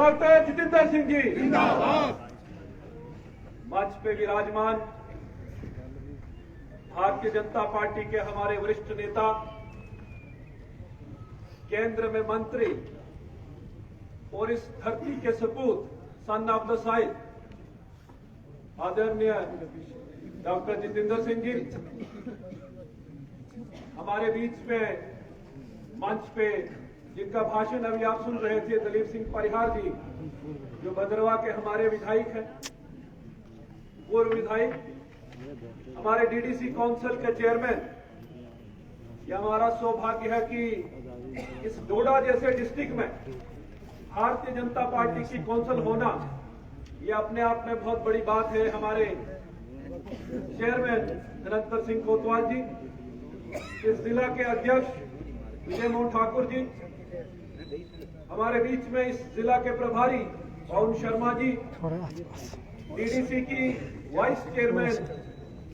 Doctor Jitendra Singh ji जिंदाबाद। मंच पे विराजमान भारतीय जनता पार्टी के हमारे वरिष्ठ नेता, केंद्र में मंत्री और इस धरती के सपूत, सन ऑफ द साइल, आदरणीय डॉक्टर जितेंद्र सिंह जी, हमारे बीच में मंच पे जिनका भाषण अभी आप सुन रहे थे, दलीप सिंह परिहार जी, जो भद्रवा के हमारे विधायक हैं, पूर्व विधायक, हमारे डीडीसी काउंसिल के चेयरमैन। यह हमारा सौभाग्य है कि इस डोडा जैसे डिस्ट्रिक्ट में भारतीय जनता पार्टी की काउंसिल होना, यह अपने आप में बहुत बड़ी बात है। हमारे चेयरमैन धनंतर सिंह कोतवाल जी, इस जिला के अध्यक्ष विजय मोहन ठाकुर जी, हमारे बीच में इस जिला के प्रभारी पवन शर्मा जी, डीडीसी की वाइस चेयरमैन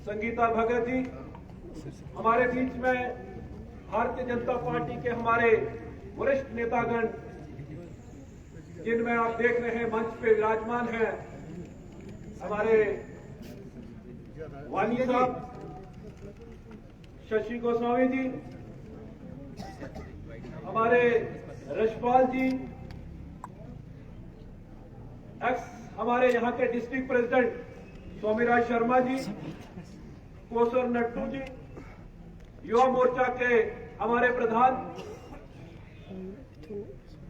संगीता भगत जी, हमारे बीच में भारतीय जनता पार्टी के हमारे वरिष्ठ नेतागण, जिनमें आप देख रहे हैं मंच पे विराजमान हैं हमारे वानी साहब, शशि गोस्वामी जी, हमारे रशपाल जी, हमारे यहाँ के डिस्ट्रिक्ट प्रेसिडेंट स्वामीराज शर्मा जी, कोसर नट्टू जी, युवा मोर्चा के हमारे प्रधान,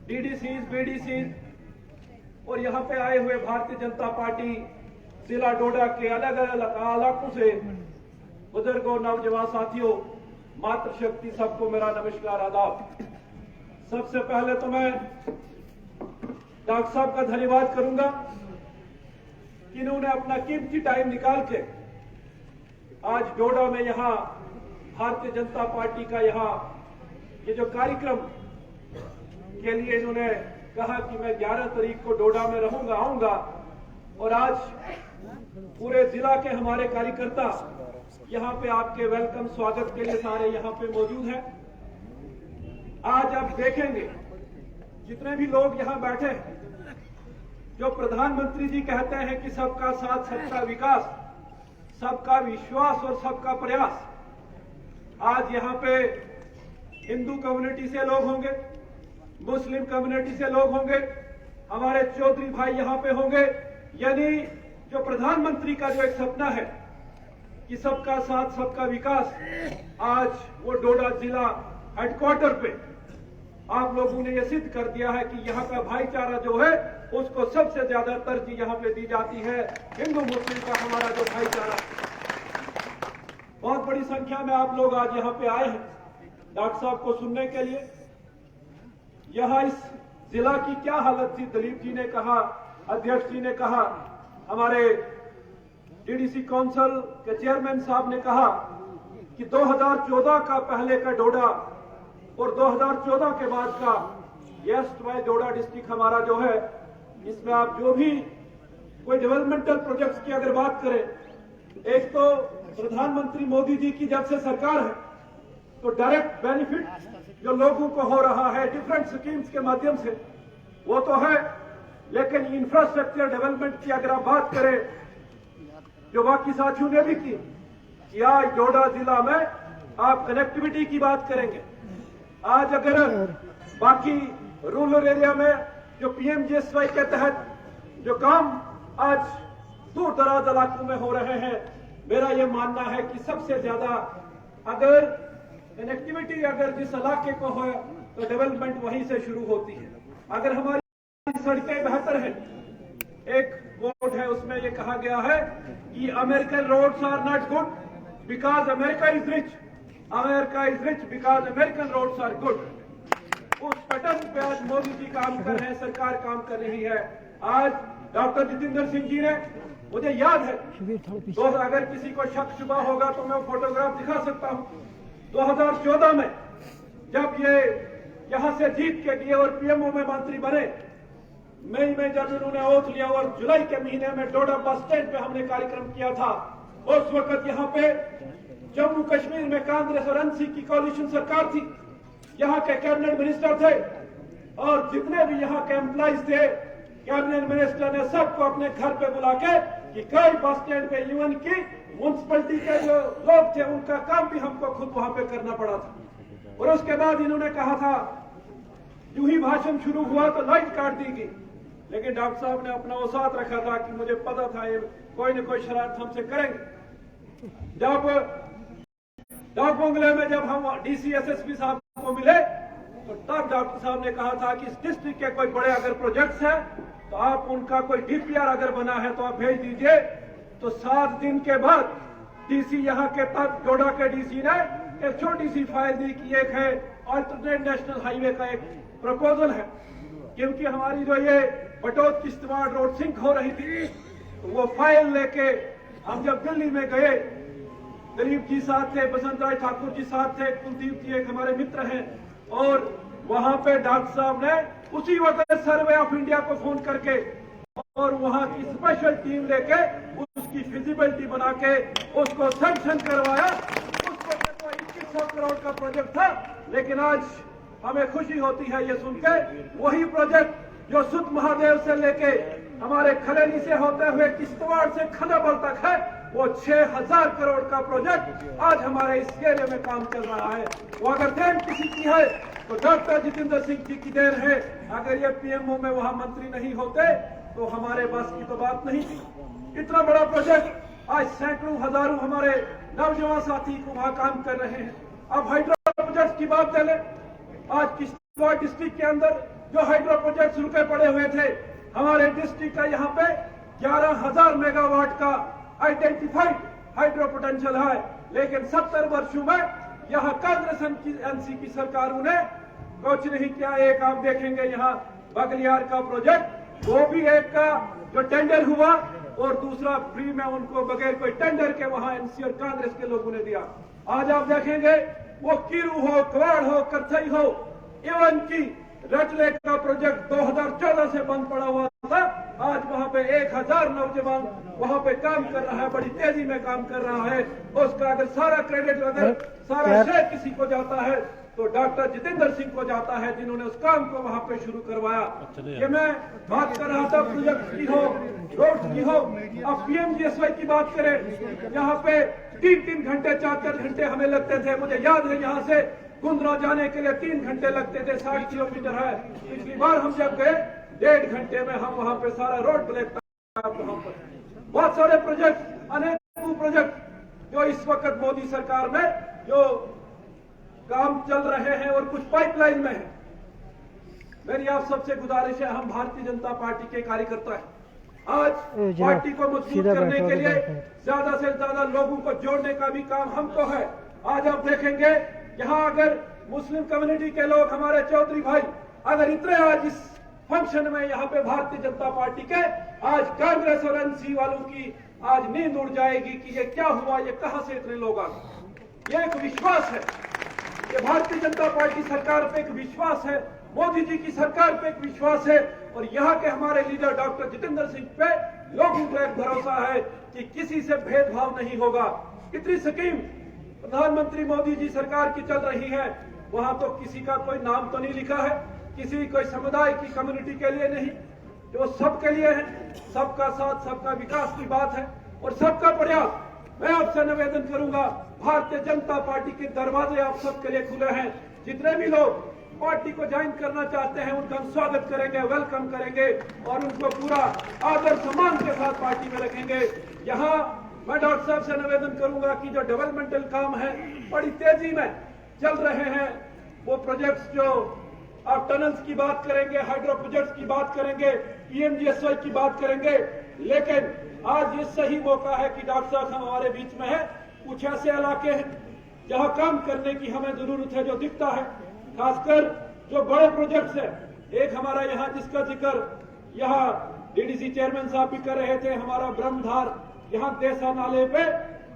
डीडीसीज, बीडीसीज और यहाँ पे आए हुए भारतीय जनता पार्टी जिला डोडा के अलग अलग इलाकों से बुजुर्गों, नौजवान साथियों, मातृशक्ति, सबको मेरा नमस्कार, आदाब। सबसे पहले तो मैं डॉक्टर साहब का धन्यवाद करूंगा कि इन्होंने अपना कीमती टाइम निकाल के आज डोडा में यहाँ भारतीय जनता पार्टी का यहाँ ये जो कार्यक्रम के लिए इन्होंने कहा कि मैं 11 तारीख को डोडा में रहूंगा, आऊंगा, और आज पूरे जिला के हमारे कार्यकर्ता यहाँ पे आपके वेलकम स्वागत के लिए सारे यहाँ पे मौजूद हैं। आज आप देखेंगे जितने भी लोग यहाँ बैठे हैं, जो प्रधानमंत्री जी कहते हैं कि सबका साथ, सबका विकास, सबका विश्वास और सबका प्रयास, आज यहाँ पे हिंदू कम्युनिटी से लोग होंगे, मुस्लिम कम्युनिटी से लोग होंगे, हमारे चौधरी भाई यहाँ पे होंगे। यानी जो प्रधानमंत्री का जो एक सपना है कि सबका साथ, सबका विकास, आज वो डोडा जिला हेडक्वार्टर पे आप लोगों ने ये सिद्ध कर दिया है कि यहाँ का भाईचारा जो है उसको सबसे ज्यादा तरजीह यहाँ पे दी जाती है। हिंदू मुस्लिम का हमारा जो भाईचारा, बहुत बड़ी संख्या में आप लोग आज यहाँ पे आए हैं डॉक्टर साहब को सुनने के लिए। यहाँ इस जिला की क्या हालत थी, दलीप जी ने कहा, अध्यक्ष जी ने कहा, हमारे डीडीसी काउंसिल के चेयरमैन साहब ने कहा कि 2014 का पहले का डोडा और 2014 के बाद का ईस्ट वाई डोडा डिस्ट्रिक्ट हमारा जो है, इसमें आप जो भी कोई डेवलपमेंटल प्रोजेक्ट्स की अगर बात करें, एक तो प्रधानमंत्री मोदी जी की जब से सरकार है तो डायरेक्ट बेनिफिट जो लोगों को हो रहा है डिफरेंट स्कीम्स के माध्यम से, वो तो है, लेकिन इंफ्रास्ट्रक्चर डेवलपमेंट की अगर आप बात करें, जो बाकी साथियों ने भी की, कि आज डोडा जिला में आप कनेक्टिविटी की बात करेंगे। आज अगर बाकी रूरल एरिया में जो पीएमजीएसवाई के तहत जो काम आज दूर दराज इलाकों में हो रहे हैं, मेरा ये मानना है कि सबसे ज्यादा अगर कनेक्टिविटी अगर जिस इलाके को हो तो डेवलपमेंट वहीं से शुरू होती है। अगर हमारी सड़कें बेहतर हैं, एक कोट है उसमें ये कहा गया है कि American roads are not good because America is rich, America is rich because American roads are good. उस पैटर्न पे आज मोदी जी काम कर रहे हैं, सरकार काम कर रही है। आज डॉक्टर जितेंद्र सिंह जी ने, मुझे याद है, तो अगर किसी को शक शुबा होगा तो मैं फोटोग्राफ दिखा सकता हूं, 2014 में जब ये यहां से जीत के गए और पीएमओ में मंत्री बने, मई में जब इन्होंने ओथ लिया और जुलाई के महीने में डोडा बस स्टैंड पे हमने कार्यक्रम किया था, उस वक्त यहाँ पे जम्मू कश्मीर में कांग्रेस और एनसी की कोalition सरकार थी, यहाँ के कैबिनेट मिनिस्टर थे और जितने भी यहाँ के एम्प्लॉइज थे कैबिनेट मिनिस्टर ने सबको अपने घर पे बुला के कि कई बस स्टैंड पे इवन की म्यूनसिपलिटी के जो लोग थे उनका काम भी हमको खुद वहां पे करना पड़ा था। और उसके बाद इन्होंने कहा था, यूं ही भाषण शुरू हुआ तो लाइट काट दी गई, लेकिन डॉक्टर साहब ने अपना वो साथ रखा था कि मुझे पता था ये कोई न कोई शरारत हमसे करेंगे। जब डाक बंगले में जब हम डीसी एसएसपी साहब को मिले तो तब डॉक्टर साहब ने कहा था कि इस डिस्ट्रिक्ट के कोई बड़े अगर प्रोजेक्ट्स हैं तो आप उनका कोई डीपीआर अगर बना है तो आप भेज दीजिए। तो 7 दिन के बाद डीसी यहाँ के तब जोड़ा के डीसी ने एक छोटी सी फाइल दी कि एक है अल्टरनेट नेशनल हाईवे का एक प्रपोजल है, क्योंकि हमारी जो ये बटोत किश्तवाड़ रोड सिंक हो रही थी तो वो फाइल लेके हम जब दिल्ली में गए, दिलीप जी साथ थे, बसंत राय ठाकुर जी साथ थे, कुलदीप जी एक हमारे मित्र हैं, और वहां पे डॉक्टर साहब ने उसी वक्त सर्वे ऑफ इंडिया को फोन करके और वहां की स्पेशल टीम लेके उसकी फिजिबिलिटी बना के उसको सैंक्शन करवाया। उसको 2100 करोड़ का प्रोजेक्ट था, लेकिन आज हमें खुशी होती है ये सुनके वही प्रोजेक्ट जो सुध महादेव से लेके हमारे खलेनी से होते हुए किश्तवाड़ से खनाबल तक है, वो 6000 करोड़ का प्रोजेक्ट आज हमारे इस एरिया में काम चल रहा है। वो अगर देन किसी की है तो डॉक्टर जितेंद्र सिंह जी की देन है। अगर ये पीएमओ में वहां मंत्री नहीं होते तो हमारे बस की तो बात नहीं थी। इतना बड़ा प्रोजेक्ट आज सैकड़ों हजारों हमारे नौजवान साथी को वहां काम कर रहे हैं। अब हाइड्रो प्रोजेक्ट की बात कर ले, आज किश्तवाड़ डिस्ट्रिक्ट के अंदर जो हाइड्रो प्रोजेक्ट रुके पड़े हुए थे, हमारे डिस्ट्रिक्ट का यहाँ पे 11,000 मेगावाट का आइडेंटिफाइड हाइड्रो पोटेंशियल है, लेकिन 70 वर्षों में यहाँ कांग्रेस एनसी की सरकारों ने कुछ नहीं किया। एक आप देखेंगे यहाँ बगलियार का प्रोजेक्ट, वो भी एक का जो टेंडर हुआ और दूसरा फ्री में उनको बगैर कोई टेंडर के वहां एनसी और कांग्रेस के लोगों ने दिया। आज आप देखेंगे वो कीरू हो, कवाड़ हो, करथई हो, इवन की रटले का प्रोजेक्ट 2014 से बंद पड़ा हुआ था, आज वहां पे 1000 नौजवान वहां पे काम कर रहा है, बड़ी तेजी में काम कर रहा है। उसका अगर सारा क्रेडिट अगर सारा श्रेय किसी को जाता है तो डॉक्टर जितेंद्र सिंह को जाता है, जिन्होंने उस काम को वहां पे शुरू करवाया। ये मैं बात कर रहा था प्रोजेक्ट की हो, रोड की हो। अब पीएमजीएसवाई की बात करें, यहाँ पे 3-3 घंटे 4-4 घंटे हमें लगते थे। मुझे याद है यहाँ से गुंद्रा जाने के लिए 3 घंटे लगते थे, 60 किलोमीटर है। पिछली बार हम जब गए 1.5 घंटे में हम वहां पे सारा रोड ब्लैक था। वहां पर बहुत सारे प्रोजेक्ट, अनेकों प्रोजेक्ट जो इस वक्त मोदी सरकार में जो काम चल रहे हैं और कुछ पाइपलाइन में है। मेरी आप सबसे गुजारिश है, हम भारतीय जनता पार्टी के कार्यकर्ता हैं। आज पार्टी को मजबूत करने के लिए ज्यादा से ज्यादा लोगों को जोड़ने का भी काम हमको है। आज आप देखेंगे यहाँ अगर मुस्लिम कम्युनिटी के लोग, हमारे चौधरी भाई अगर इतने आज इस फंक्शन में यहाँ पे भारतीय जनता पार्टी के, आज कांग्रेस और एनसी वालों की आज नींद उड़ जाएगी कि ये क्या हुआ, ये कहां से इतने लोग आ गए। ये एक विश्वास है, ये भारतीय जनता पार्टी सरकार पे एक विश्वास है, मोदी जी की सरकार पे एक विश्वास है, और यहाँ के हमारे लीडर डॉक्टर जितेंद्र सिंह पे लोगों को एक भरोसा है कि किसी से भेदभाव नहीं होगा। इतनी स्कीम प्रधानमंत्री मोदी जी सरकार की चल रही है, वहां तो किसी का कोई नाम तो नहीं लिखा है, किसी कोई समुदाय की कम्युनिटी के लिए नहीं, जो सबके लिए है। सबका साथ सबका विकास की बात है और सबका प्रयास। मैं आपसे निवेदन करूंगा, भारतीय जनता पार्टी के दरवाजे आप सबके लिए खुले हैं। जितने भी लोग पार्टी को ज्वाइन करना चाहते हैं उनका हम स्वागत करेंगे, वेलकम करेंगे और उनको पूरा आदर सम्मान के साथ पार्टी में रखेंगे। यहाँ मैं डॉक्टर साहब से निवेदन करूंगा कि जो डेवलपमेंटल काम है बड़ी तेजी में चल रहे हैं, वो प्रोजेक्ट्स जो आप टनल्स की बात करेंगे, हाइड्रो प्रोजेक्ट्स की बात करेंगे, पीएमजीएसवाई की बात करेंगे, लेकिन आज ये सही मौका है कि डॉक्टर साहब हमारे बीच में है। कुछ ऐसे इलाके हैं जहां काम करने की हमें जरूरत है, जो दिखता है, खासकर जो बड़े प्रोजेक्ट्स है। एक हमारा यहाँ जिसका जिक्र यहाँ डीडीसी चेयरमैन साहब भी कर रहे थे, हमारा ब्रह्मधार यहाँ देसा नाले पे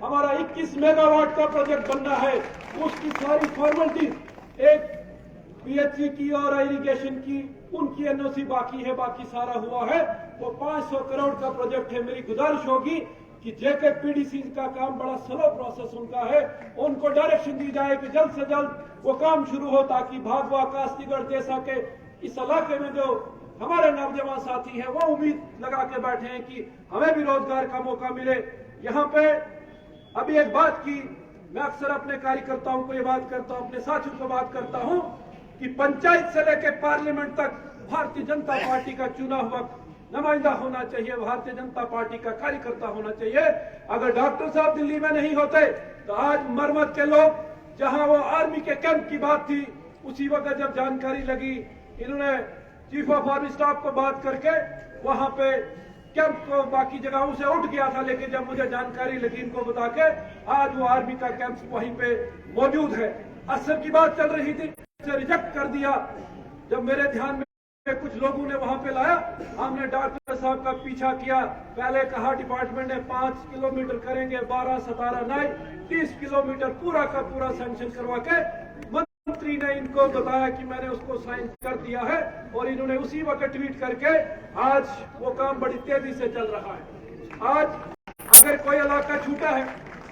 हमारा 21 मेगावाट का प्रोजेक्ट बनना है। उसकी सारी फॉर्मेलिटीज एक पीएचई की और इरिगेशन की, उनकी एनओसी बाकी है, बाकी सारा हुआ है। वो 500 करोड़ का प्रोजेक्ट है। मेरी गुजारिश होगी कि जेके पीडीसी का काम बड़ा स्लो प्रोसेस उनका है, उनको डायरेक्शन दी जाए कि जल्द से जल्द वो काम शुरू हो, ताकि भागवा, कास्तीगढ़, देसा के इस इलाके में जो हमारे नौजवान साथी हैं वो उम्मीद लगा के बैठे हैं कि हमें भी रोजगार का मौका मिले। यहाँ पे अभी एक बात की, मैं अक्सर अपने कार्यकर्ताओं को ये बात करता हूँ, अपने साथियों को बात करता हूँ कि पंचायत से लेकर पार्लियामेंट तक भारतीय जनता पार्टी का चुना हुआ नुमाइंदा होना चाहिए, भारतीय जनता पार्टी का कार्यकर्ता होना चाहिए। अगर डॉक्टर साहब दिल्ली में नहीं होते तो आज मरमत के लोग, जहां वो आर्मी के कैंप की बात थी, उसी वक्त जब जानकारी लगी, इन्होंने चीफ ऑफ आर्मी स्टाफ को बात करके वहां पे कैंप को बाकी जगहों से उठ गया था, लेकिन जब मुझे जानकारी लगी इनको बता के, आज वो आर्मी का कैंप वहीं पे मौजूद है। असर की बात चल रही थी, रिजेक्ट कर दिया। जब मेरे ध्यान में कुछ लोगों ने वहां पे लाया, हमने डॉक्टर साहब का पीछा किया। पहले कहा डिपार्टमेंट ने 5 किलोमीटर करेंगे, 12, 17 नहीं 30 किलोमीटर पूरा का पूरा सैंक्शन करवा के मंत्री ने इनको बताया कि मैंने उसको साइन कर दिया है, और इन्होंने उसी वक्त ट्वीट करके आज वो काम बड़ी तेजी से चल रहा है। आज अगर कोई इलाका छूटा है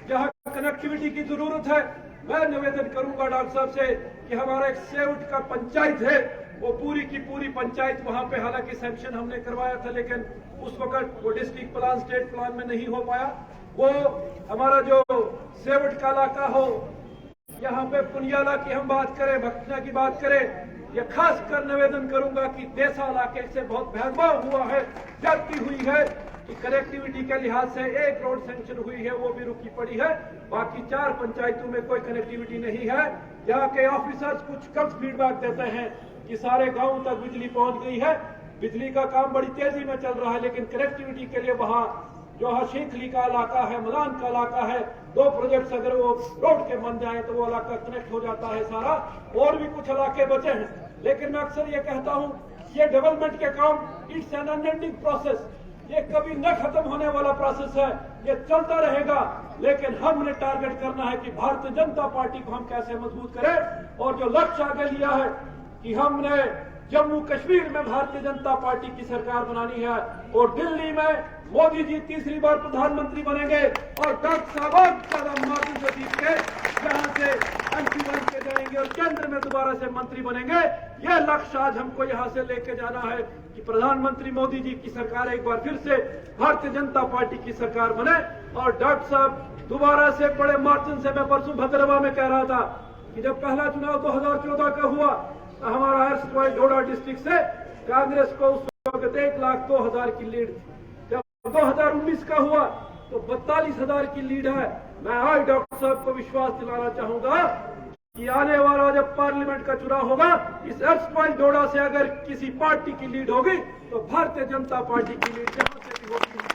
जहां कनेक्टिविटी की जरूरत है, मैं निवेदन करूंगा डॉक्टर साहब से कि हमारा एक सेवट का पंचायत है, वो पूरी की पूरी पंचायत वहां पे, हालांकि सैंक्शन हमने करवाया था लेकिन उस वक्त वो डिस्ट्रिक्ट प्लान स्टेट प्लान में नहीं हो पाया। वो हमारा जो सेवट का इलाका हो, यहाँ पे पुनियाला की हम बात करें, भक्तना की बात करें, ये खास कर निवेदन करूंगा कि देसा इलाके से बहुत भेदभाव हुआ है, जाती हुई है कि कनेक्टिविटी के लिहाज से एक रोड सैंक्शन हुई है, वो भी रुकी पड़ी है। बाकी 4 पंचायतों में कोई कनेक्टिविटी नहीं है। यहाँ के ऑफिसर्स कुछ कम फीडबैक देते हैं कि सारे गांव तक बिजली पहुंच गई है, बिजली का काम बड़ी तेजी में चल रहा है, लेकिन कनेक्टिविटी के लिए वहां जो शेखली का इलाका है, मलान का इलाका है, 2 प्रोजेक्ट्स अगर वो रोड के बन जाए तो वो इलाका कनेक्ट हो जाता है सारा। और भी कुछ इलाके बचे हैं, लेकिन मैं अक्सर ये कहता हूं, ये डेवलपमेंट के काम इट्स एन अनएंडिंग प्रोसेस, ये कभी न खत्म होने वाला प्रोसेस है, ये चलता रहेगा। लेकिन हमने टारगेट करना है कि भारतीय जनता पार्टी को हम कैसे मजबूत करें, और जो लक्ष्य आगे लिया है कि हमने जम्मू कश्मीर में भारतीय जनता पार्टी की सरकार बनानी है, और दिल्ली में मोदी जी तीसरी बार प्रधानमंत्री बनेंगे, और डॉक्टर साहब ज्यादा मार्जिन से जीत के यहां से एमपी बन के जाएंगे और केंद्र में दोबारा से मंत्री बनेंगे। यह लक्ष्य आज हमको यहां से लेके जाना है कि प्रधानमंत्री मोदी जी की सरकार एक बार फिर से भारतीय जनता पार्टी की सरकार बने, और डॉक्टर साहब दोबारा से बड़े मार्जिन से, मैं परसों भद्रवा में कह रहा था कि जब पहला चुनाव 2014 का हुआ, हमारा हर्ष डोडा डिस्ट्रिक्ट से कांग्रेस को उस वक्त 1,02,000 की लीड, जब 2019 का हुआ तो 42,000 की लीड है। मैं आज डॉक्टर साहब को विश्वास दिलाना चाहूंगा कि आने वाला जब पार्लियामेंट का चुनाव होगा, इस हर्ष डोडा से अगर किसी पार्टी की लीड होगी तो भारतीय जनता पार्टी की लीड जहां से भी होगी,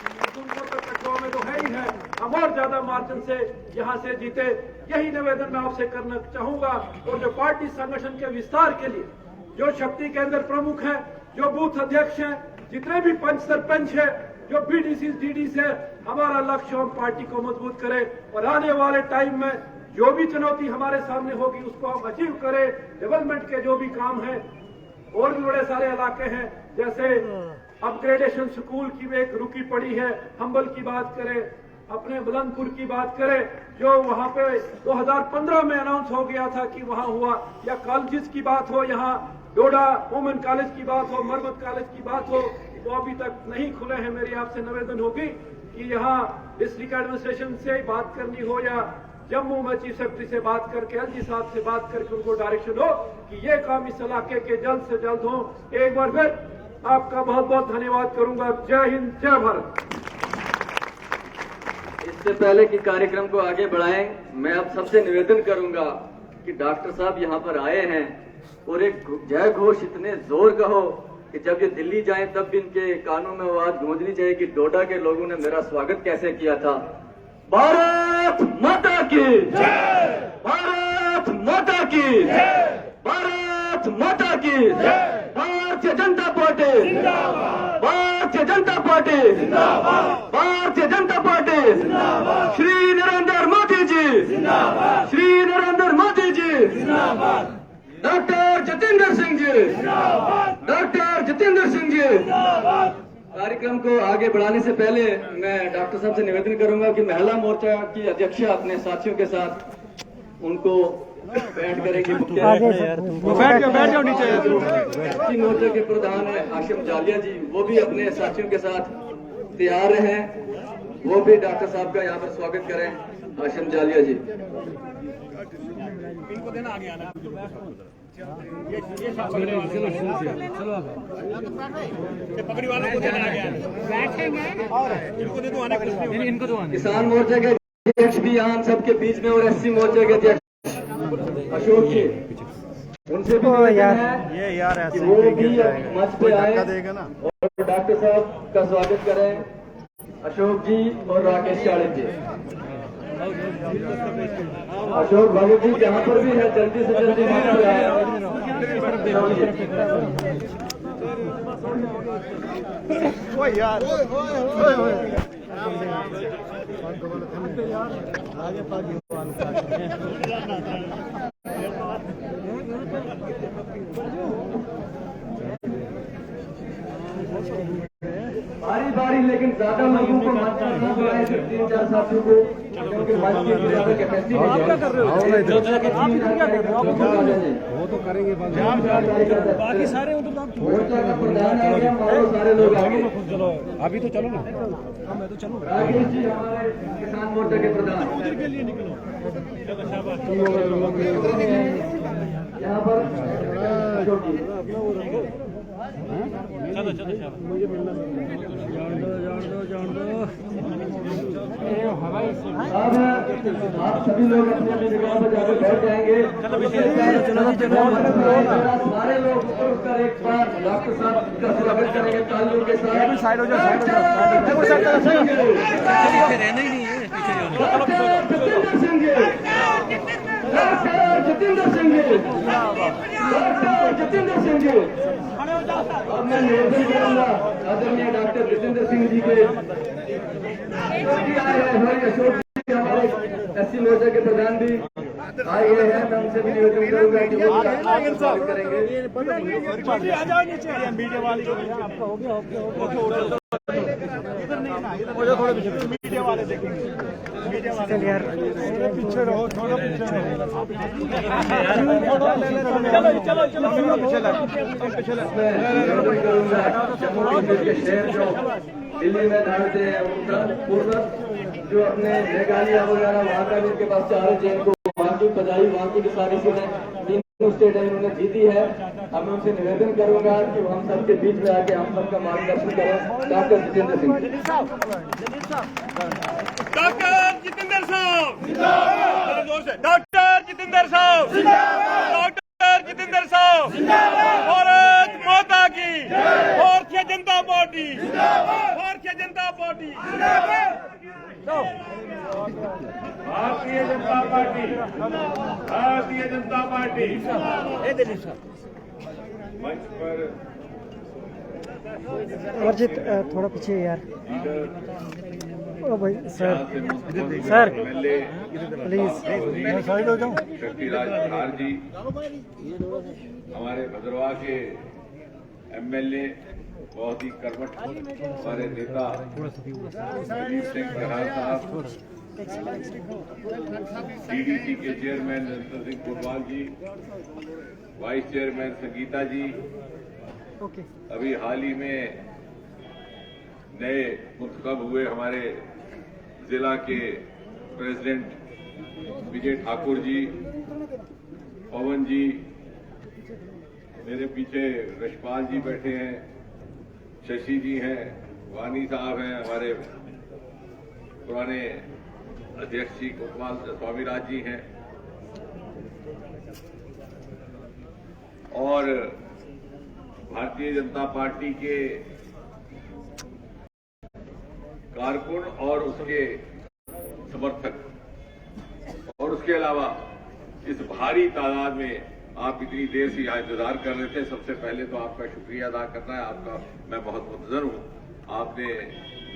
कटवा में तो है ही है, हम और ज्यादा मार्जिन से यहां से जीते। यही निवेदन मैं आपसे करना चाहूंगा। और जो पार्टी संगठन के विस्तार के लिए जो शक्ति केंद्र प्रमुख हैं, जो बूथ अध्यक्ष हैं, जितने भी पंच सरपंच है, जो बीडीसी डीडीसी है, हमारा लक्ष्य हम पार्टी को मजबूत करें, और आने वाले टाइम में जो भी चुनौती हमारे सामने होगी उसको हम अचीव करें। डेवलपमेंट के जो भी काम है, और भी बड़े सारे इलाके हैं, जैसे अपग्रेडेशन स्कूल की एक रुकी पड़ी है, हम्बल की बात करें, अपने बुलंदपुर की बात करें, जो वहां पे 2015 में अनाउंस हो गया था कि वहां हुआ, या कॉलेजेस की बात हो, यहाँ डोडा वुमेन कॉलेज की बात हो, मरमत कॉलेज की बात हो, वो अभी तक नहीं खुले हैं। मेरी आपसे निवेदन होगी कि यहाँ डिस्ट्रिक्ट एडमिनिस्ट्रेशन से बात करनी हो, या जम्मू में चीफ सेक्रेटरी से बात करके, एलजी साहब से बात करके उनको डायरेक्शन हो कि ये काम इस इलाके के जल्द से जल्द हो। एक बार फिर आपका बहुत बहुत धन्यवाद करूंगा। जय हिंद, जय भारत। इससे पहले कि कार्यक्रम को आगे बढ़ाएं, मैं आप सबसे निवेदन करूंगा कि डॉक्टर साहब यहाँ पर आए हैं और एक जय घोष इतने जोर का हो कि जब ये दिल्ली जाएं तब भी इनके कानों में आवाज गूंजनी चाहिए कि डोडा के लोगों ने मेरा स्वागत कैसे किया था। भारत माता की जय, भारत माता की जय, भारत माता की जय, भारतीय जनता पार्टी जिंदाबाद, भारतीय जनता पार्टी जिंदाबाद, भारतीय जनता पार्टी जिंदाबाद, श्री नरेंद्र मोदी जी जिंदाबाद, श्री नरेंद्र मोदी जी जिंदाबाद, डॉक्टर जितेंद्र सिंह जी जिंदाबाद, डॉक्टर जितेंद्र सिंह जी जिंदाबाद। कार्यक्रम को आगे बढ़ाने से पहले मैं डॉक्टर साहब से निवेदन करूंगा कि महिला मोर्चा की अध्यक्षा अपने साथियों के साथ उनको बैठ करेंगे बैठ जाओ नीचे। एससी मोर्चा के प्रधान है हाशिम जालिया जी, वो भी अपने साथियों के साथ तैयार हैं, वो भी डॉक्टर साहब का यहाँ पर स्वागत करें। हाशिम जालिया जी, इनको देना आगे आना। पकड़ी वालों को देना आगे आना। इनको दे दो आना, इनको दो आना। किसान मोर्चा के अध्यक्ष भी यहाँ सबके बीच में, और एससी मोर्चा के अध्यक्ष अशोक जी, उनसे भी निवेदन है कि वो भी मंच पे आए और डॉक्टर साहब का स्वागत करें। अशोक जी और राकेश चाड़क जी, अशोक भगत जी जहाँ पर भी है जल्दी से जल्दी मंच पे आए। बारी बारी लेकिन ज्यादा लोगों को मंच पर नहीं बुलाए, 3-4 साथियों को, क्योंकि मंच की ज्यादा कैपेसिटी नहीं है। वो तो करेंगे बाकी सारे मोर्चा का प्रधान है, हमारे सारे लोग आगे। चलो अभी तो चलो ना। मैं तो चलूँ। राकेश जी हमारे किसान मोर्चा के प्रधान के लिए निकलो। यहाँ पर अशोक जी। चलो चलो चलो। अब आप सभी लोग अपनी अपनी जगह पर जाकर बैठ जाएंगे। सारे लोग उसका एक बार डॉक्टर साहब का स्वागत करेंगे तालियों के साथ। साइड हो जाओ, साइड हो जाओ। रहना ही नहीं है, पीछे जितेंद्र सिंह जी, अब मैं निवेदन करूंगा आदरणीय डॉक्टर जितेंद्र सिंह जी के आए हैं, हमारे अशोक जी हमारे एससी मोर्चा के प्रधान भी आए हुए हैं। मैं उनसे भी निवेदन करूंगा कि वो स्वागत करेंगे। आ जाओ नीचे। मीडिया वाले को आपका हो गया, इधर नहीं ना, इधर थोड़ा पीछे। मीडिया वाले देखेंगे, मीडिया वाले यार पीछे रहो, थोड़ा पीछे रहो। चलो चलो चलो मैं निवेदन करूंगा जम्मू कश्मीर के शहर जो दिल्ली में धारते हैं, पूर्व जो अपने मेघालय वगैरह वहाँ का भी उनके पास 4 चैन को वाकी बजाई, वाकी की सारी सीटें 3 स्टेट इन्होंने जीती है। अब मैं उनसे निवेदन करूंगा कि वो हम सबके बीच में आके हम सबका मार्गदर्शन करें। डॉक्टर जितेंद्र सिंह। डॉक्टर जितेंद्र साहब जिंदाबाद, जोर से डॉक्टर जितेंद्र साहब जिंदाबाद, डॉक्टर जितेंद्र साहब जिंदाबाद, भारत माता की, भारतीय जनता पार्टी जिंदाबाद, भारतीय जनता पार्टी जिंदाबाद, भारतीय जनता पार्टी, भारतीय जनता पार्टी। मंच पर अर्जित थोड़ा पीछे यार। ओ भाई सर प्लीज साइड हो जाओ। शक्तिराज खार जी, हमारे भद्रवाह के एमएलए, बहुत ही कर्मठ हमारे नेता दिलीप सिंह प्रधान साहब, डीडीसी के चेयरमैन नरेंद्र सिंह कोटवाल जी, वाइस चेयरमैन संगीता जी, अभी हाल ही में नए मुंतखब हुए हमारे जिला के प्रेसिडेंट विजय ठाकुर जी, पवन जी, मेरे पीछे रशपाल जी बैठे हैं, शशि जी हैं, वानी साहब हैं, हमारे पुराने अध्यक्ष जी कोतवाल स्वामीराज जी हैं, और भारतीय जनता पार्टी के कारकुन और उसके समर्थक, और उसके अलावा इस भारी तादाद में आप इतनी देर से यहाँ इंतजार कर रहे थे। सबसे पहले तो आपका शुक्रिया अदा करना है, आपका मैं बहुत मुंतजर हूँ। आपने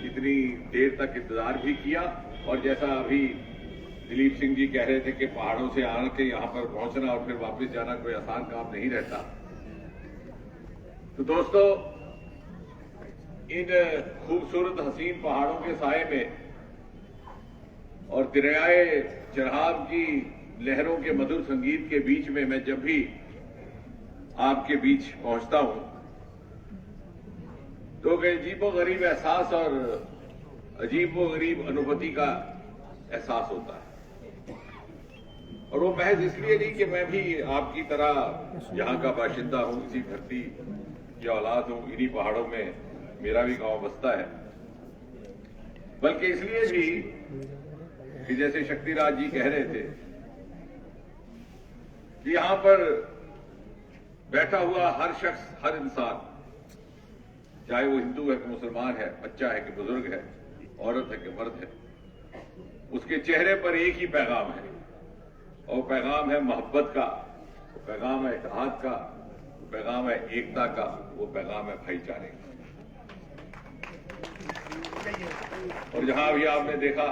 इतनी देर तक इंतजार भी किया, और जैसा अभी दिलीप सिंह जी कह रहे थे कि पहाड़ों से आके यहाँ पर पहुंचना और फिर वापस जाना कोई आसान काम नहीं रहता। तो दोस्तों, इन खूबसूरत हसीन पहाड़ों के साए में और दरियाए चरहाब की लहरों के मधुर संगीत के बीच में मैं जब भी आपके बीच पहुंचता हूं तो एक अजीबोगरीब एहसास और अजीबोगरीब अनुभूति का एहसास होता है। और वो महज इसलिए नहीं कि मैं भी आपकी तरह यहाँ का बाशिंदा हूं, इसी धरती की औलाद हूं, इन्हीं पहाड़ों में मेरा भी गांव बसता है, बल्कि इसलिए भी कि जैसे शक्तिराज जी कह रहे थे कि यहां पर बैठा हुआ हर शख्स, हर इंसान, चाहे वो हिंदू है कि मुसलमान है, बच्चा है कि बुजुर्ग है, औरत है कि मर्द है, उसके चेहरे पर एक ही पैगाम है, और वो पैगाम है मोहब्बत का, वो पैगाम है इत्तेहाद का, वो पैगाम है एकता का, वो पैगाम है भाईचारे का। और जहां अभी आपने देखा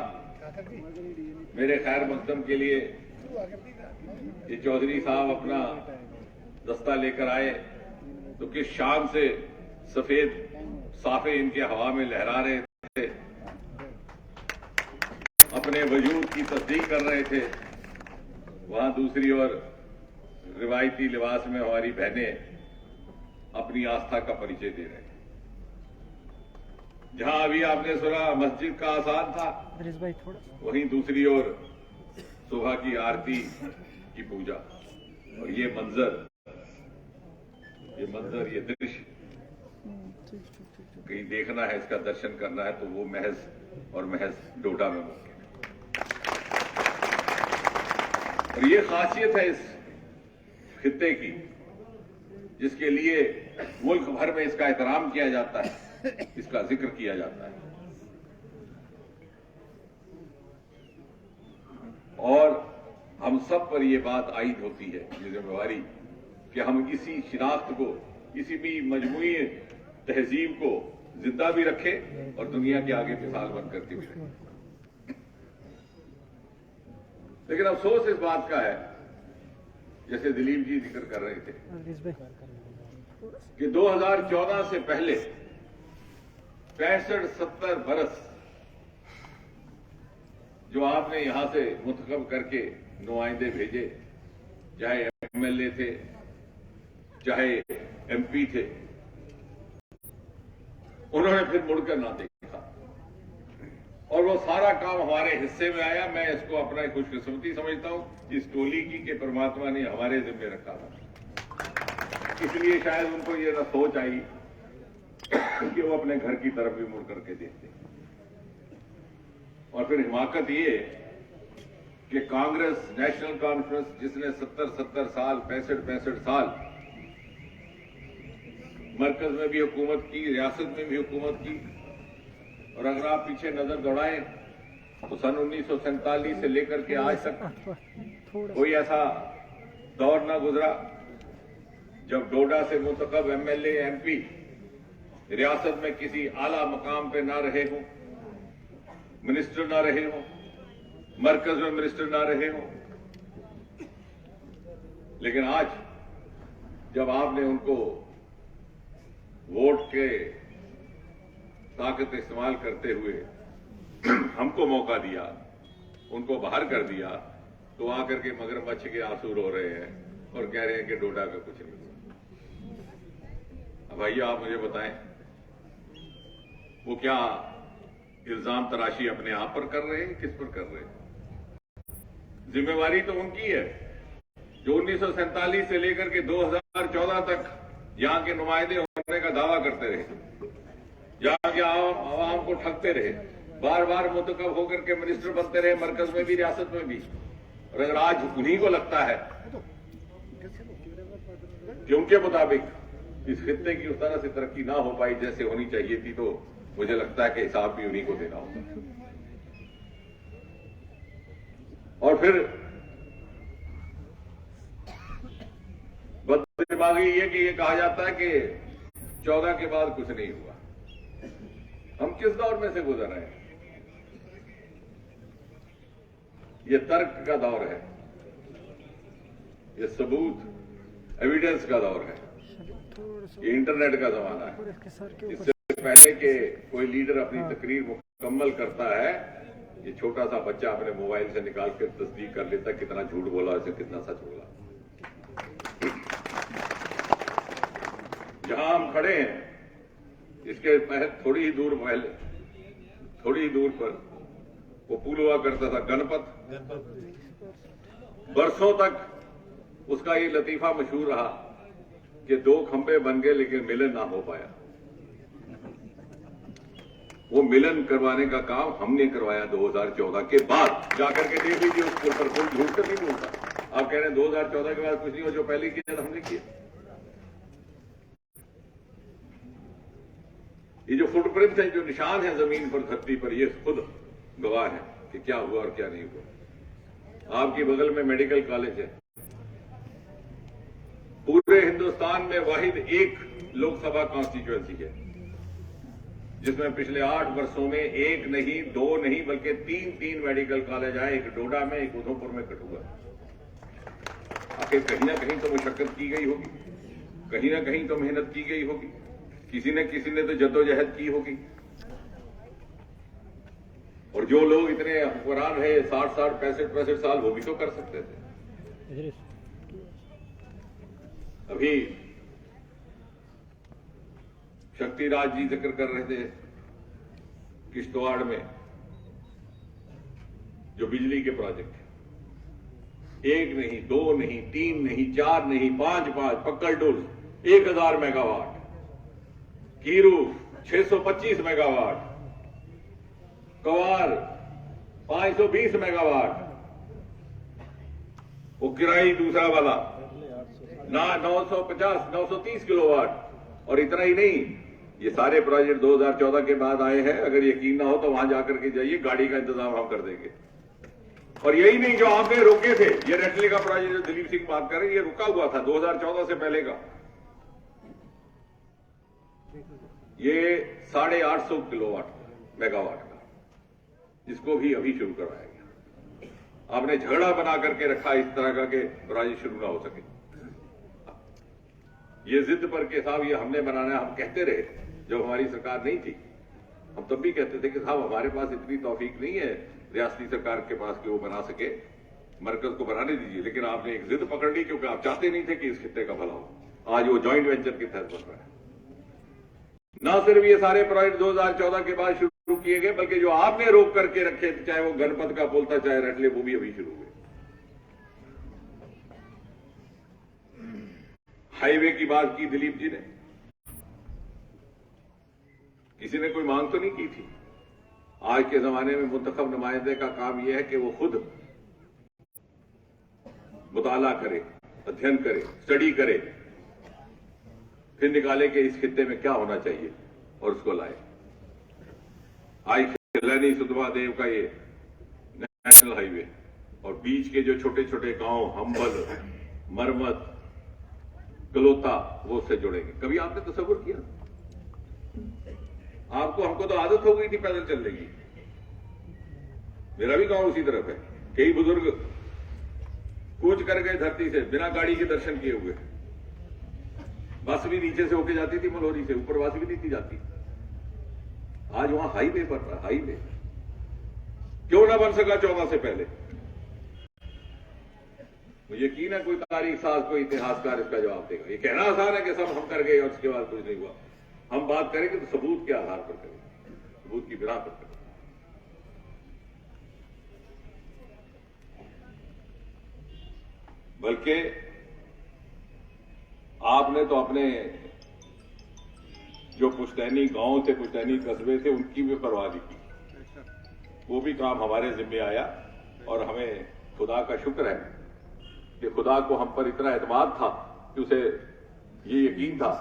मेरे खैर मकदम के लिए ये चौधरी साहब अपना दस्ता लेकर आए तो किस शान से सफेद साफे इनके हवा में लहरा रहे थे, अपने वजूद की तस्दीक कर रहे थे। वहां दूसरी ओर रिवायती लिबास में हमारी बहनें अपनी आस्था का परिचय दे रहे हैं। जहां अभी आपने सुना मस्जिद का आसान था, वहीं दूसरी ओर सुबह की आरती की पूजा। और ये दृश्य कहीं देखना है, इसका दर्शन करना है तो वो महज और महज डोडा में मुमकिन है। और ये खासियत है इस खित्ते की, जिसके लिए मुल्क भर में इसका एहतराम किया जाता है, इसका जिक्र किया जाता है। और हम सब पर यह बात आयद होती है, ये जिम्मेवारी, कि हम इसी शिनाख्त को, इसी भी मजमूई तहजीब को जिंदा भी रखें और दुनिया के आगे मिसाल बन करके भी रखें। लेकिन अफसोस इस बात का है, जैसे दिलीप जी जिक्र कर रहे थे, कि 2014 से पहले 65-70 बरस जो आपने यहां से मुंतखब करके नुमाइंदे भेजे, चाहे एमएलए थे, चाहे एमपी थे, उन्होंने फिर मुड़कर ना देखा और वो सारा काम हमारे हिस्से में आया। मैं इसको अपना खुशकिस्मती समझता हूं इस टोली की कि परमात्मा ने हमारे जिम्मे रखा था। इसलिए शायद उनको ये न सोच आई कि वो अपने घर की तरफ भी मुड़ करके देखते। और फिर हिमाकत ये कि कांग्रेस, नेशनल कॉन्फ्रेंस, जिसने 70 साल, 65 साल मरकज में भी हुकूमत की, रियासत में भी हुकूमत की, और अगर आप पीछे नजर दौड़ाएं तो सन 1947 से लेकर के आज तक कोई ऐसा दौर ना गुजरा जब डोडा से मुंतखब एमएलए, एमपी रियासत में किसी आला मकाम पे ना रहे हों, मिनिस्टर ना रहे हों, मरकज में मिनिस्टर ना रहे हों। लेकिन आज जब आपने उनको वोट के ताकत इस्तेमाल करते हुए हमको मौका दिया, उनको बाहर कर दिया, तो आकर के मगरमच्छ के आंसू रो रहे हैं और कह रहे हैं कि डोडा का कुछ नहीं हुआ। अब भाई आप मुझे बताएं, वो क्या इल्जाम तराशी अपने आप पर कर रहे हैं, किस पर कर रहे हैं? जिम्मेवारी तो उनकी है जो 1947 से लेकर के 2014 तक यहां के नुमाइंदे होने का दावा करते रहे, यहां के आवाम को ठगते रहे, बार बार मुंतखब होकर के मिनिस्टर बनते रहे, मरकज में भी, रियासत में भी। और अगर आज उन्हीं को लगता है कि उनके मुताबिक इस खित्ते की उस तरह से तरक्की ना हो पाई जैसे होनी चाहिए थी, तो मुझे लगता है कि हिसाब भी उन्हीं को देना होगा। और फिर बददिमागी ये कि ये कहा जाता है कि 14 के बाद कुछ नहीं हुआ। हम किस दौर में से गुजर रहे हैं? ये तर्क का दौर है, ये सबूत, एविडेंस का दौर है, ये इंटरनेट का जमाना है। इससे पहले कि कोई लीडर अपनी तकरीर मुकम्मल करता है, ये छोटा सा बच्चा अपने मोबाइल से निकाल कर तस्दीक कर लेता कितना झूठ बोला इसे, कितना सच बोला। जहां हम खड़े हैं इसके थोड़ी ही दूर पर वो पुल हुआ करता था गणपत। बरसों तक उसका ये लतीफा मशहूर रहा कि 2 खंबे बन गए लेकिन मिलन ना हो पाया। वो मिलन करवाने का काम हमने करवाया 2014 के बाद जाकर के देख लीजिए उस पुल पर। कोई झूठ तो नहीं बोलता। आप कह रहे हैं 2014 के बाद कुछ नहीं हो, जो पहले किया था हमने किया। ये जो फुटप्रिंट है, जो निशान है जमीन पर, धरती पर, ये खुद गवाह है कि क्या हुआ और क्या नहीं हुआ। आपके बगल में मेडिकल कॉलेज है। पूरे हिंदुस्तान में वाहिद एक लोकसभा कॉन्स्टिट्यूएंसी है जिसमें पिछले 8 वर्षों में 1 नहीं 2 नहीं बल्कि 3 मेडिकल कॉलेज आए। एक डोडा में, एक उधमपुर में, कठुआ। आखिर कहीं ना कहीं तो मुशक्कत की गई होगी, कहीं ना कहीं तो मेहनत की गई होगी, किसी ने तो जद्दोजहद की होगी। और जो लोग इतने हुक्मरान है 60 65 साल, वो भी तो कर सकते थे। अभी शक्तिराज जी जिक्र कर रहे थे किश्तवाड़ में जो बिजली के प्रोजेक्ट है, 1 नहीं 2 नहीं 3 नहीं 4 नहीं 5 पक्कल डोल 1000 मेगावाट, कीरू 625 मेगावाट, कवार 520 मेगावाट, वो किराई दूसरा वाला ना 930 किलोवाट। और इतना ही नहीं, ये सारे प्रोजेक्ट 2014 के बाद आए हैं। अगर यकीन ना हो तो वहां जाकर के जाइए, गाड़ी का इंतजाम हम कर देंगे। और यही नहीं, जो आपने रोके थे, ये रेटले का प्रोजेक्ट जो दिलीप सिंह बात कर रहे हैं, ये रुका हुआ था 2014 से पहले का। ये 850 किलोवाट मेगावाट का, जिसको भी अभी शुरू करवाया गया। आपने झगड़ा बना करके रखा इस तरह का कि प्रोजेक्ट शुरू ना हो सके। ये जिद पर के साहब ये हमने बनाना, हम कहते रहे जब हमारी सरकार नहीं थी, हम तब भी कहते थे कि साहब हमारे पास इतनी तौफीक नहीं है रियासती सरकार के पास कि वो बना सके, मरकज को बनाने दीजिए। लेकिन आपने एक जिद पकड़ ली क्योंकि आप चाहते नहीं थे कि इस खित्ते का भला हो। आज वो जॉइंट वेंचर के तहत बन रहा है। न सिर्फ ये सारे प्रोजेक्ट 2014 के बाद शुरू किए गए, बल्कि जो आपने रोक करके रखे, चाहे वो गणपत का पुल था, चाहे रटले, वो भी अभी शुरू हुए। हाईवे की बात की दिलीप जी ने, किसी ने कोई मांग तो नहीं की थी। आज के जमाने में मुंतखब नुमाइंदे का काम यह है कि वो खुद मुताला करे, अध्ययन करे, स्टडी करे, फिर निकाले कि इस खित्ते में क्या होना चाहिए और उसको लाए। आज खिलैनी सुधवा देव का ये नेशनल हाईवे और बीच के जो छोटे छोटे गांव हम्बल, मरमत, गलोता, वो उससे जुड़ेंगे। कभी आपने तसव्वुर किया? हमको तो आदत हो गई थी पैदल चलने की। मेरा भी गांव उसी तरफ है। कई बुजुर्ग कूच कर गए धरती से बिना गाड़ी के दर्शन किए हुए। बस भी नीचे से होके जाती थी मलहोरी से, ऊपर बस भी नहीं थी जाती। आज वहां हाईवे बन रहा, हाईवे क्यों ना बन सका 14 से पहले? मुझे यकीन है कोई तारीख साज, कोई इतिहासकार इसका जवाब देगा। ये कहना आसान है कि सब हम कर गए और उसके बाद कुछ नहीं हुआ। हम बात करेंगे तो सबूत के आधार पर करेंगे, सबूत की बिना पर करेंगे। बल्कि आपने तो अपने जो पुश्तैनी गांव थे, पुश्तैनी कस्बे थे, उनकी भी परवाह नहीं की। वो भी काम हमारे जिम्मे आया और हमें खुदा का शुक्र है कि खुदा को हम पर इतना एतमाद था कि उसे ये यकीन था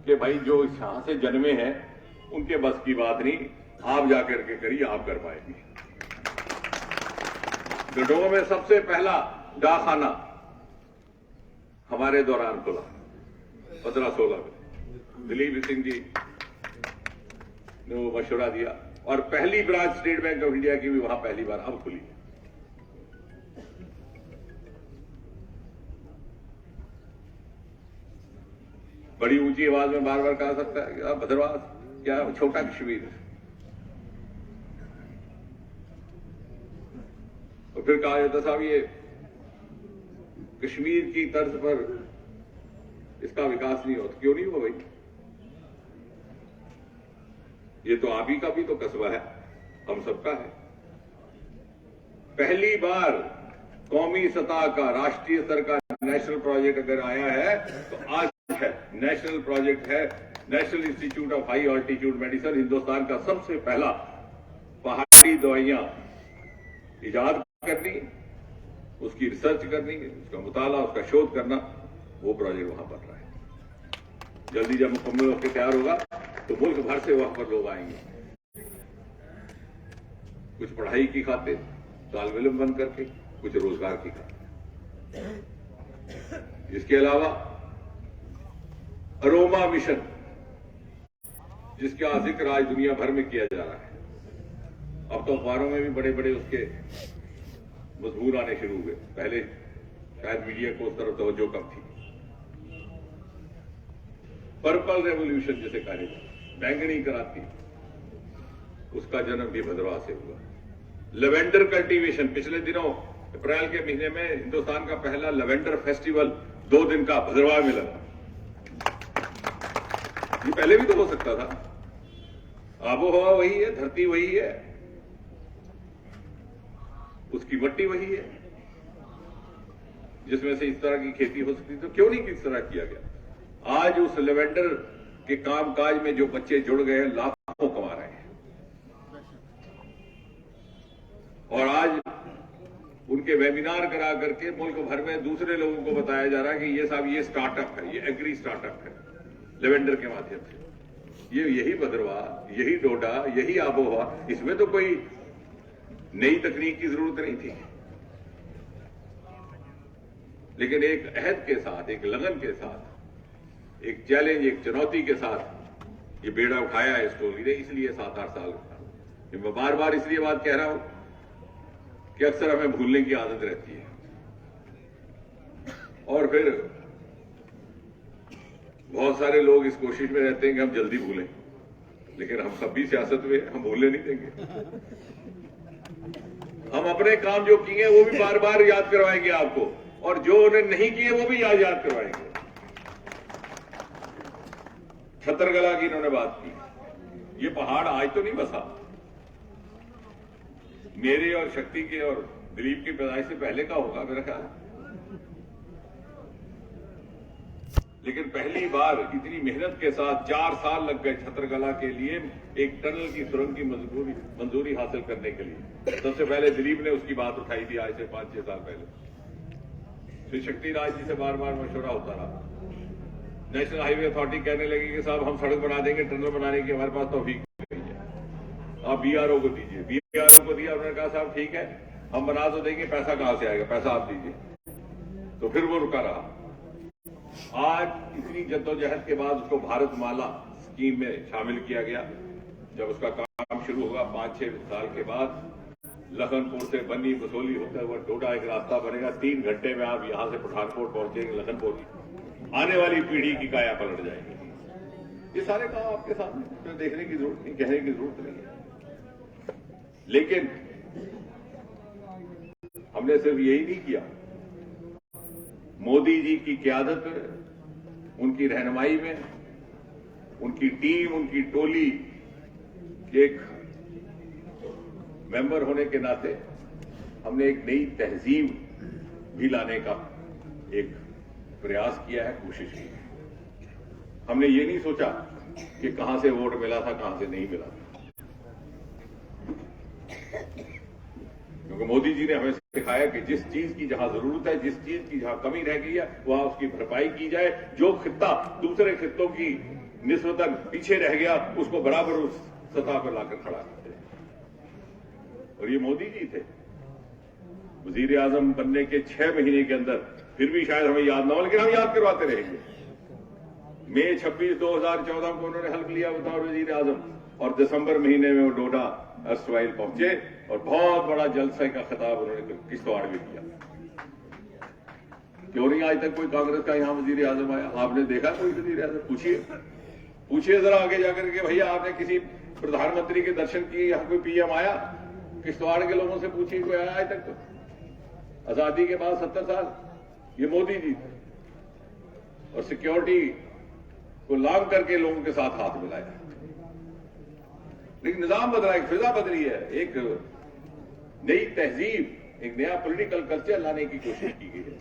कि भाई जो यहां से जन्मे हैं उनके बस की बात नहीं, आप जाकर के करिए, आप कर पाएंगे। गढ़वा में सबसे पहला डाकखाना हमारे दौरान खुला 15-16 में। दिलीप सिंह जी ने वो मशवरा दिया और पहली branch state bank of India की भी वहां पहली बार अब खुली। बड़ी ऊंची आवाज में बार बार कहा सकता है कि भद्रवाह क्या छोटा कश्मीर है। और फिर कहा जाता साहब ये कश्मीर की तर्ज पर इसका विकास नहीं होता। क्यों नहीं हुआ भाई? ये तो आप ही का भी तो कस्बा है, हम सबका है। पहली बार कौमी सतह का, राष्ट्रीय स्तर का नेशनल प्रोजेक्ट अगर आया है तो आज है। नेशनल प्रोजेक्ट है national institute of high altitude medicine, Hindustan का सबसे पहला पहाड़ी दवाइयां इजाद करनी, उसकी रिसर्च करनी, उसका मुताला, उसका शोध करना, वो प्रोजेक्ट वहां बन रहा है। जल्दी जब मुकम्मल होकर तैयार होगा तो मुल्क भर से वहां पर लोग आएंगे, कुछ पढ़ाई की खातिर तालिब इल्म बन करके, कुछ रोजगार की खातिर। इसके अलावा अरोमा मिशन, जिसका जिक्र आज दुनिया भर में किया जा रहा है, अब तो अखबारों में भी बड़े बड़े उसके मजमून आने शुरू हुए। पहले शायद मीडिया को उस तरफ तवज्जो कम थी। पर्पल रेवोल्यूशन जिसे कहा जाता है, बैंगनी क्रांति, उसका जन्म भी भद्रवाह से हुआ। लेवेंडर कल्टीवेशन, पिछले दिनों अप्रैल के महीने में हिंदुस्तान का पहला लेवेंडर फेस्टिवल 2 दिन का भद्रवाह में लगा। ये पहले भी तो हो सकता था। आबोहवा वही है, धरती वही है, उसकी मट्टी वही है, जिसमें से इस तरह की खेती हो सकती, तो क्यों नहीं किस तरह किया गया? आज उस लेवेंडर के कामकाज में जो बच्चे जुड़ गए हैं, लाखों कमा रहे हैं। और आज उनके वेबिनार करा करके मुल्क भर में दूसरे लोगों को बताया जा रहा है कि ये साहब ये स्टार्टअप है, ये एग्री स्टार्टअप है, लेवेंडर के माध्यम से। ये यही भद्रवाह, यही डोडा, यही आबोहवा, इसमें तो कोई नई तकनीक की जरूरत नहीं थी। लेकिन एक अहद के साथ, एक लगन के साथ, एक चैलेंज, एक चुनौती के साथ ये बेड़ा उठाया है इस टोली ने, इसलिए 7-8 साल। मैं बार बार इसलिए बात कह रहा हूं कि अक्सर हमें भूलने की आदत रहती है, और फिर बहुत सारे लोग इस कोशिश में रहते हैं कि हम जल्दी भूलें, लेकिन हम सब भी सियासत में, हम भूलने नहीं देंगे। हम अपने काम जो किए वो भी बार बार याद करवाएंगे आपको, और जो उन्हें नहीं किए वो भी याद करवाएंगे। छतरगला की इन्होंने बात की, ये पहाड़ आज तो नहीं बसा, मेरे और शक्ति के और दिलीप की पैदाइश से पहले का होगा मेरा ख्याल। लेकिन पहली बार इतनी मेहनत के साथ 4 साल लग गए छतरगला के लिए एक टनल की सुरंग की मंजूरी हासिल करने के लिए। सबसे पहले दिलीप ने उसकी बात उठाई थी आज से 5-6 साल पहले। फिर शक्ति राज जी से बार बार मशवरा होता रहा। नेशनल हाईवे अथॉरिटी कहने लगी कि साहब हम सड़क बना देंगे, टनल बनाने की हमारे पास तौफीक नहीं है, आप बीआरओ को दीजिए। बीआरओ को दिया, उन्होंने कहा साहब ठीक है हम बना तो देंगे, पैसा कहां से आएगा, पैसा आप दीजिए। तो फिर वो रुका रहा। आज इतनी जद्दोजहद के बाद उसको भारतमाला स्कीम में शामिल किया गया। जब उसका काम शुरू होगा 5-6 साल के बाद, लखनपुर से बन्नी बसोली होते हुए डोडा एक रास्ता बनेगा। 3 घंटे में आप यहां से पठानकोट पहुंचेंगे, लखनपुर। आने वाली पीढ़ी की काया पलट जाएगी। ये सारे काम आपके सामने, तो देखने की जरूरत नहीं, कहने की जरूरत नहीं है। लेकिन हमने सिर्फ यही नहीं किया। मोदी जी की क़यादत में, उनकी रहनुमाई में, उनकी टीम, उनकी टोली के एक मेंबर होने के नाते हमने एक नई तहजीब भी लाने का एक प्रयास किया है, कोशिश की है। हमने ये नहीं सोचा कि कहां से वोट मिला था, कहां से नहीं मिला था, क्योंकि मोदी जी ने हमें सिखाया कि जिस चीज की जहां जरूरत है, जिस चीज की जहां कमी रह गई है, वहां उसकी भरपाई की जाए। जो खित्ता दूसरे खित्तों की निस्बतन पीछे रह गया, उसको बराबर उस सतह पर लाकर खड़ा करते हैं। और ये मोदी जी थे। वजीर आजम बनने के 6 महीने के अंदर, फिर भी शायद हमें याद ना हो, लेकिन हम याद करवाते रहेंगे। मई 26, 2014 को उन्होंने हल्फ लिया बतौर वजीर आजम, और दिसंबर महीने में वो डोडा अस्वाइल पहुंचे और बहुत बड़ा जलसे का खिताब उन्होंने किश्तवाड़ में किया। क्यों नहीं आज तक कोई कांग्रेस का यहां वजीर आजम आया? आपने देखा कोई वजीर आजम? पूछिए जरा आगे जाकर के, भैया आपने किसी प्रधानमंत्री के दर्शन किए, यहां कोई पीएम आया? किश्तवाड़ के लोगों से पूछिए कोई आया आज तक? आजादी के बाद 70 साल ये मोदी जी थे और सिक्योरिटी को लांग करके लोगों के साथ हाथ मिलाया। लेकिन निजाम बदला, एक फिजा बदली है, एक नई तहजीब, एक नया पॉलिटिकल कल्चर लाने की कोशिश की गई है।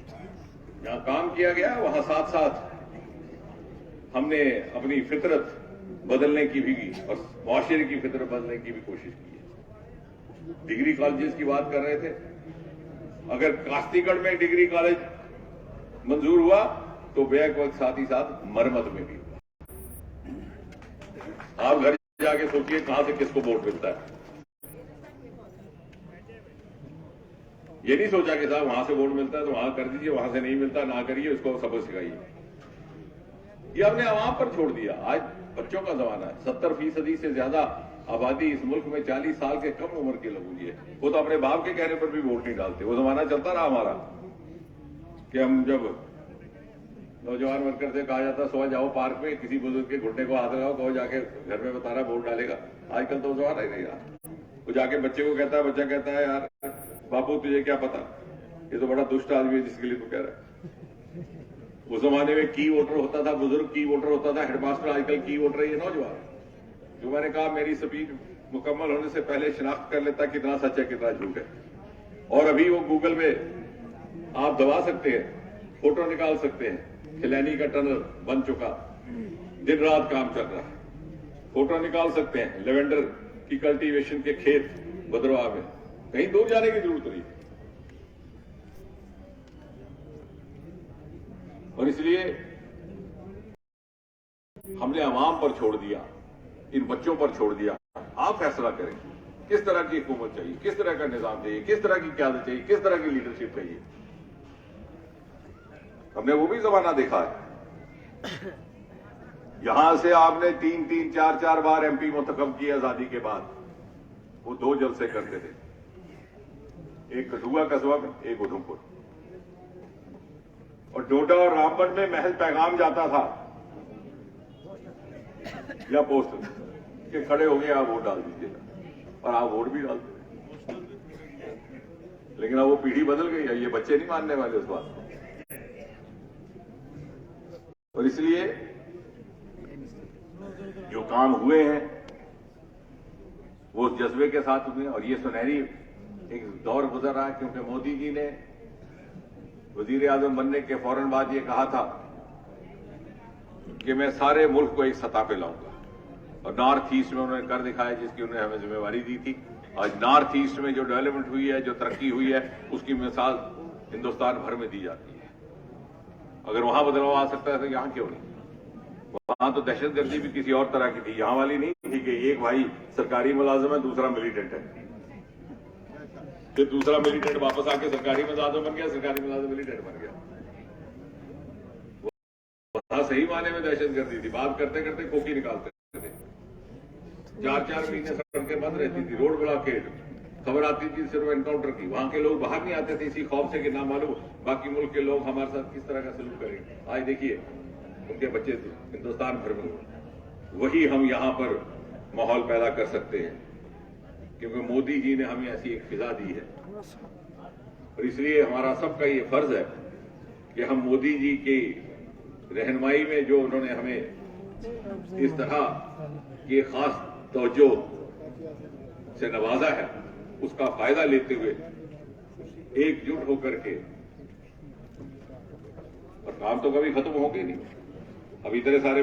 जहां काम किया गया वहां साथ साथ हमने अपनी फितरत बदलने की भी और मुआशरे की फितरत बदलने की भी कोशिश की है। डिग्री कॉलेजेस की बात कर रहे थे, अगर कास्तीगढ़ में डिग्री कॉलेज मंजूर हुआ तो बैक वक्त साथ ही साथ मरम्मत में भी हुआ। आप घर जाके सोचिए कहां से किसको वोट मिलता है। ये नहीं सोचा कि साहब वहां से वोट मिलता है तो वहां कर दीजिए, वहां से नहीं मिलता ना करिए, उसको सबक सिखाइए। ये हमने आवाम पर छोड़ दिया। आज बच्चों का जमाना है, 70% से ज्यादा आबादी इस मुल्क में 40 साल के कम उम्र के लोगों की है। वो तो अपने बाप के कहने पर भी वोट नहीं डालते। वो जमाना चलता रहा हमारा कि हम जब नौजवान वर्कर से कहा जाता सो जाओ पार्क में, किसी बुजुर्ग के घुटने को हाथ लगाओ, कहो जाके घर में बता रहा वोट डालेगा। आजकल तो जमाना ही नहीं रहा। वो जाके बच्चे को कहता है, बच्चा कहता है यार बापू तुझे क्या पता, ये तो बड़ा दुष्ट आदमी है जिसके लिए तू कह रहा है। उस जमाने में की वोटर होता था, बुजुर्ग की वोटर होता था, हेडमास्टर आजकल की वोटर है ये नौजवान। जो मैंने कहा मेरी स्पीच मुकम्मल होने से पहले शिनाख्त कर लेता कितना सच है कितना झूठ है। और अभी वो गूगल में आप दबा सकते हैं, फोटो निकाल सकते हैं। खिलैनी का टनल बन चुका, दिन रात काम चल रहा है। फोटो निकाल सकते हैं लेवेंडर की कल्टीवेशन के खेत भद्रवाह में, कहीं दूर जाने की जरूरत नहीं। और इसलिए हमने अवाम पर छोड़ दिया, इन बच्चों पर छोड़ दिया। आप फैसला करें किस तरह की हुकूमत चाहिए, किस तरह का निजाम चाहिए, किस तरह की क़यादत चाहिए, किस तरह की लीडरशिप चाहिए। हमने वो भी जमाना देखा है। यहां से आपने 3-3, 4-4 बार एमपी मुंतखब किए आजादी के बाद। वो 2 जलसे करते थे, एक कठुआ कस्बा में, एक उधमपुर। और डोडा और रामबन में महज पैगाम जाता था या पोस्टर कि खड़े हो गए आप वोट डाल दीजिएगा, और आप वोट भी डालते थे। लेकिन अब वो पीढ़ी बदल गई है, ये बच्चे नहीं मानने वाले उस बात को। और इसलिए जो काम हुए हैं वो जज्बे के साथ हुए। और ये सुनहरी एक दौर गुजर रहा है, क्योंकि मोदी जी ने वजीर आजम बनने के फौरन बाद ये कहा था कि मैं सारे मुल्क को एक सतह पे लाऊंगा। और नॉर्थ ईस्ट में उन्होंने कर दिखाया, जिसकी उन्होंने हमें जिम्मेवारी दी थी। आज नॉर्थ ईस्ट में जो डेवलपमेंट हुई है, जो तरक्की हुई है, उसकी मिसाल हिंदुस्तान भर में दी जाती है। अगर वहां बदलाव आ सकता है तो यहां क्यों नहीं? वहां तो दहशतगर्दी भी किसी और तरह की थी, यहां वाली नहीं थी कि एक भाई सरकारी मुलाजिम है, दूसरा मिलिटेंट है। फिर दूसरा मिलिटेंट वापस आके सरकारी मुलाजिम बन गया, सरकारी मुलाजिम मिलिटेंट बन गया। वहां सही माने में दहशतगर्दी थी, बात करते करते कोकी निकालते थे। 4-4 महीने सड़कें बंद रहती थी, रोड ब्लॉकेड, खबर आती थी सिर्फ एनकाउंटर की। वहां के लोग बाहर नहीं आते थे इसी खौफ से कि ना मालूम बाकी मुल्क के लोग हमारे साथ किस तरह का सलूक करेंगे। आज देखिए उनके बच्चे हिंदुस्तान भर में। वही हम यहां पर माहौल पैदा कर सकते हैं, क्योंकि मोदी जी ने हमें ऐसी एक फिजा दी है। और इसलिए हमारा सबका ये फर्ज है कि हम मोदी जी की रहनुमाई में जो उन्होंने हमें इस तरह की खास तवज्जो से नवाजा है, उसका फायदा लेते हुए एकजुट होकर के। और काम तो कभी खत्म होंगे नहीं। अब इतने सारे